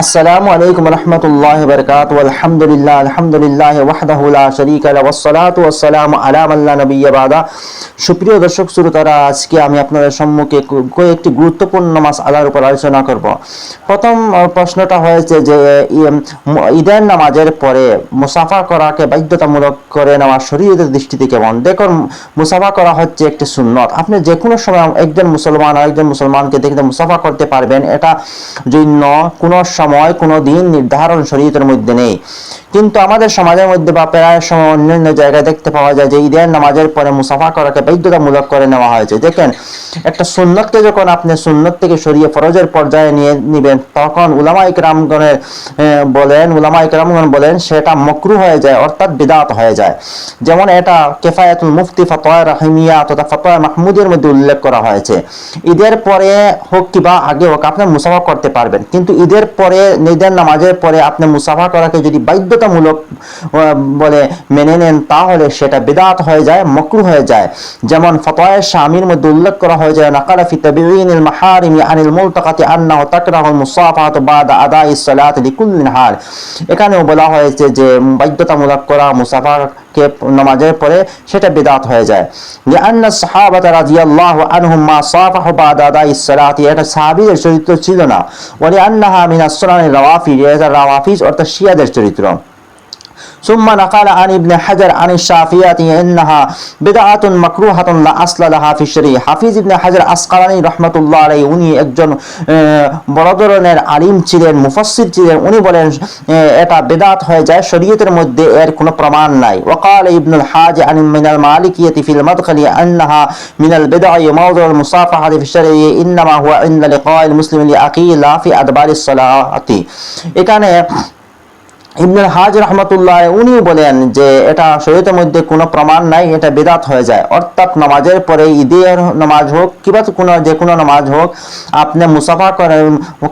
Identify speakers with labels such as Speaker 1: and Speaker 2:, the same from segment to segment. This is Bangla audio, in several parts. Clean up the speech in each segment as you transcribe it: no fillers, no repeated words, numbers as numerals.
Speaker 1: আসসালামু আলাইকুম রহমতুল্লাহ বরকাত আলহামদুলিল্লাহ আলহামদুলিল্লাহ ওয়াহদাহু লা শারীকা লাহু ওয়াসসালাতু ওয়াসসালামু আলা মান লা নাবিয়্যা বাদা। সুপ্রিয় দর্শক শ্রোতারা, আজকে আমি আপনাদের সম্মুখে কয়েকটি গুরুত্বপূর্ণ মাসআলার উপর আলোচনা করব। প্রথম প্রশ্নটা হয়েছে যে ঈদের নামাজের পরে মুসাফা করাকে বাধ্যতামূলক করে নেওয়া শরীয়তের দৃষ্টিতে কেমন? দেখুন, মুসাফা করা হচ্ছে একটি সুন্নত। আপনি যে কোনো সময় একজন মুসলমান আরেকজন মুসলমানকে দেখতে মুসাফা করতে পারবেন, এটা জন্য কোনো সময় কোনো দিন নির্ধারণ শরীয়তের মধ্যে নেই। কিন্তু আমাদের সমাজের মধ্যে বা প্রায় সময় অন্যান্য জায়গায় দেখতে পাওয়া যায় যে ঈদের নামাজের পরে মুসাফা করাকে বাধ্যতামূলক করে নেওয়া হয়েছে। দেখেন, একটা সুন্নতকে যখন আপনি সুন্নত থেকে সরিয়ে ফরজের পর্যায়ে নিয়ে নেবেন, তখন উলামা ইকরামগণ বলেন সেটা মাকরুহ হয়ে যায়, অর্থাৎ বিদআত হয়ে যায়। যেমন এটা কিফায়াতুল মুফতি ফাতওয়া রাহিমিয়া তথা ফাতওয়া মাহমুদের মধ্যে উল্লেখ করা হয়েছে। ঈদের পরে হোক কিংবা আগে হোক আপনি মুসাফা করতে পারবেন, কিন্তু ঈদের পরে ঈদের নামাজের পরে আপনি মুসাফা করাকে যদি বাধ্যতামূলক বলে মেনে নেন, তাহলে সেটা বিদআত হয়ে যায়, মাকরুহ হয়ে যায়। যেমন ফাতওয়া শামির মধ্যে উল্লেখ করা হয়েছে নাকালা ফি তাবিঈনিল মাহারিমি আনিল মুলতাকাতি আন্নাহু তাকরাহুল মুসাফাহাতু বাদা আদাইস সালাত লিকুল্লি হাল। এখানেও বলা হয়েছে যে বাধ্যতামূলক করা মুসাফাকে নামাজের পরে সেটা বিদআত হয়ে যায়। লিআন্না সাহাবাতা রাদিয়াল্লাহু আনহুম মা সাফাহু বাদা আদাইস সালাত, এটা সাহাবীদের চরিত্র ছিল না। ওয়া লিআন্নাহা মিনাস সুনানির রাওয়াফিজ, এটা রাওয়াফিজ অর্থাৎ শিয়াদের চরিত্র। ثم نقل عن ابن حجر عن الشافعية إنها بدعة مكروهة لا أصل لها في الشريعة। হাফিজ ইবনে হাজার আসকালানী রাহমাতুল্লাহ আলাইহি, উনি একজন বড় ধরনের আলিম ছিলেন, মুফাসসির ছিলেন। উনি বলেন এটা বিদআত হয়ে যায়, শরীয়তের মধ্যে এর কোনো প্রমাণ নাই। وقال ابن الحاج عن من المالكية في المدخل أنها من البدع موضوع المصافحة في الشرع إنما هو عند لقاء المسلم لأخيه لا في أدبار الصلاة। এখানে ইবনুল হাজ রাহমাতুল্লাহ উনি বলেন যে এটা শরীয়তের মধ্যে কোনো প্রমাণ নাই, এটা বিদআত হয়ে যায়। অর্থাৎ নামাজের পরে ঈদের নামাজ হোক কিংবা যে কোনো নামাজ হোক, আপনি মুসাফা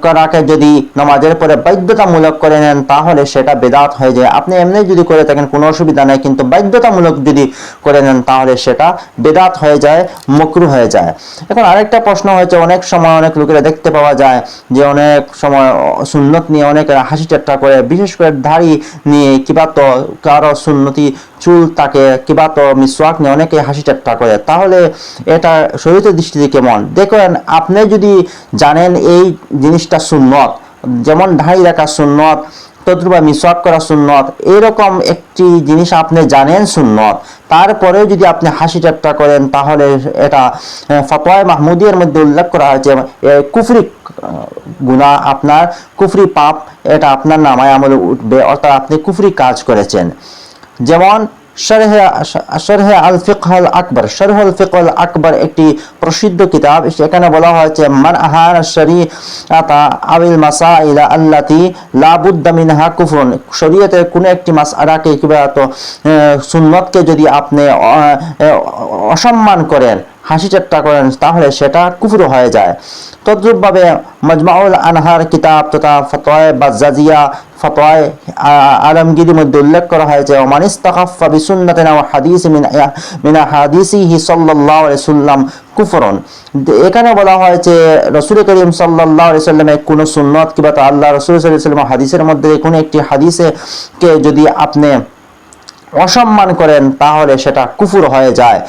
Speaker 1: করাকে যদি নামাজের পরে বাধ্যতামূলক করে নেন, তাহলে সেটা বিদআত হয়ে যায়। আপনি এমনি যদি করে থাকেন কোনো অসুবিধা নেই, কিন্তু বাধ্যতামূলক যদি করে নেন তাহলে সেটা বিদআত হয়ে যায়, মাকরুহ হয়ে যায়। এখন আরেকটা প্রশ্ন হয়েছে, অনেক সময় অনেক লোকেরা দেখতে পাওয়া যায় যে অনেক সময় সুন্নত নিয়ে অনেকে হাসি ঠাট্টা করে, বিশেষ করে দাড়ি নিয়ে কিবা তো কারো সুন্নতি চুল তাকে কিবা তো মিসওয়াক নিয়ে অনেকে হাসি ঠাট্টা করে। তাহলে এটা শরীয়তের দৃষ্টিতে কেমন? দেখেন, আপনি যদি জানেন এই জিনিসটা সুন্নত, যেমন দাড়ি রাখা সুন্নত, তদ্রুপ মিসওয়াক করা সুন্নত, এরকম একটি জিনিস আপনি জানেন সুন্নত, তারপরেও যদি আপনি হাসি ঠাট্টা করেন, তাহলে এটা ফতোয়া মাহমুদিয়ার মধ্যে উল্লেখ করা হয়েছে কুফরি গুনাহ, আপনার কুফরি পাপ, এটা আপনার নামায় আমলে উঠবে, অর্থাৎ আপনি কুফরি কাজ করেছেন। যেমন শরহে আল ফিকহ আল আকবর, শরহুল ফিকহ আল আকবর একটি প্রসিদ্ধ কিতাব। সেখানে বলা হয়েছে মান আহানা শরীআতা আবিল মাসাইলা আল্লাতি লা বুদ্দা মিনহা কুফরুন। শরীয়তের কোনো একটি মাসআলাকে কিংবা তো সুন্নতকে যদি আপনি অসম্মান করেন, হাসি ঠাট্টা করেন, তাহলে সেটা কুফর হয়ে যায়। তদ্রূপভাবে মাজমাউল আনহার কিতাব তথা ফতোয়া বাজ্জাজিয়া ফতোয়া আলমগীরের মধ্যে উল্লেখ করা হয়েছে ওমান ইস্তাখাফা বিসুন্নাতিন ওয়া হাদিস মিন হাদিসিহি সাল্লাল্লাহু আলাইহি ওয়াসাল্লাম কুফরুন। এখানে বলা হয়েছে রাসূল করিম সাল্লাল্লাহু আলাইহি ওয়াসাল্লামের কোন সুন্নত কিংবা আল্লাহ রাসূল সাল্লাল্লাহু আলাইহি ওয়াসাল্লাম হাদিসের মধ্যে কোনো একটি হাদিসে কে যদি আপনি অসম্মান করেন, তাহলে সেটা কুফর হয়ে যায়।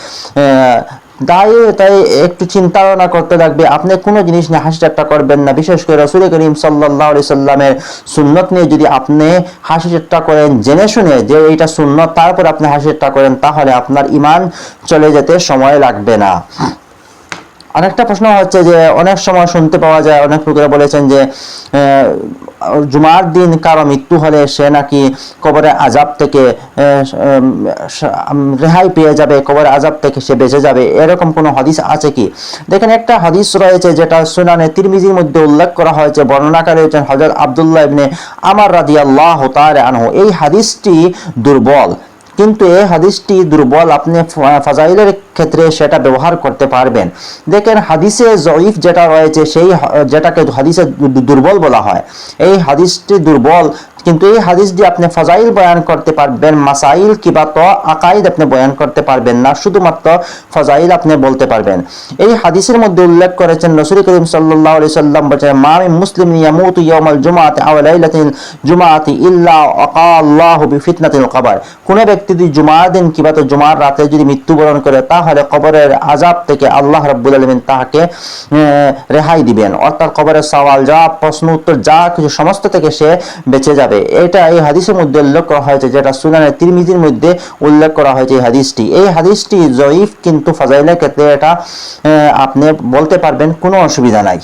Speaker 1: তাই একটু চিন্তা ভাবনা করতে লাগবে, আপনি কোনো জিনিস নিয়ে হাসি ঠাট্টা করবেন না। বিশেষ করে রাসূল করিম সাল্লাল্লাহু আলাইহি সাল্লামের সুন্নত নিয়ে যদি আপনি হাসি ঠাট্টা করেন, জেনে শুনে যে এটা সুন্নত, তারপর আপনি হাসি ঠাট্টা করেন, তাহলে আপনার ঈমান চলে যেতে সময় লাগবে না। আরেকটা প্রশ্ন হচ্ছে যে অনেক সময় শুনতে পাওয়া যায়, অনেক লোকেরা বলেছেন যে জুমার দিন কারো মৃত্যু হলে সে নাকি কবরের আযাব থেকে রেহাই পেয়ে যাবে, কবরের আযাব থেকে সে বেঁচে যাবে, এরকম কোনো হাদিস আছে কি? দেখেন, একটা হাদিস রয়েছে যেটা সুনানে তিরমিজির মধ্যে উল্লেখ করা হয়েছে, বর্ণনাকারী হচ্ছেন হযরত আব্দুল্লাহ ইবনে আমর রাদিয়াল্লাহু তাআলা আনহু। এই হাদিসটি দুর্বল, কিন্তু এই হাদিসটি দুর্বল, আপনি ফাজাইলের ক্ষেত্রে সেটা ব্যবহার করতে পারবেন। দেখেন, হাদিসে জয়ীফ যেটা রয়েছে, সেই যেটাকে হাদিসে দুর্বল বলা হয়, এই হাদিসটি দুর্বল, কিন্তু এই হাদিস দিয়ে আপনি ফাজাইল বয়ান করতে পারবেন, মাসাইল কিবা তো আকাইদ আপনি বয়ান করতে পারবেন না, শুধুমাত্র ফাজাইল আপনি বলতে পারবেন। এই হাদিসের মধ্যে উল্লেখ করেছেন রাসূল করিম সাল্লাল্লাহু আলাইহি সাল্লাম বলেছেন, মা মিন মুসলিমিন ইয়ামুতু ইয়াওমাল জুমআতি আও লাইলাতিল জুমআতি ইল্লা আকাল্লাহু বিফিতনাতিল কবর। কোন ব্যক্তি যদি জুমার দিন কিবা তো জুমার রাতে যদি মৃত্যুবরণ করে, তাহলে কবরের আযাব থেকে আল্লাহ রাব্বুল আলামিন তাকে রেহাই দিবেন, অর্থাৎ কবরের সওয়াল জবাব, প্রশ্ন উত্তর যা কিছু সমস্ত থেকে সে বেঁচে যাবে। এটা এই হাদিসের মধ্যে উল্লেখ করা হয়েছে, যেটা সুনানে তিরমিজির মধ্যে উল্লেখ করা হয়েছে। এই হাদিসটি জয়ীফ, কিন্তু ফাজাইলের ক্ষেত্রে এটা আপনি বলতে পারবেন, কোনো অসুবিধা নাই।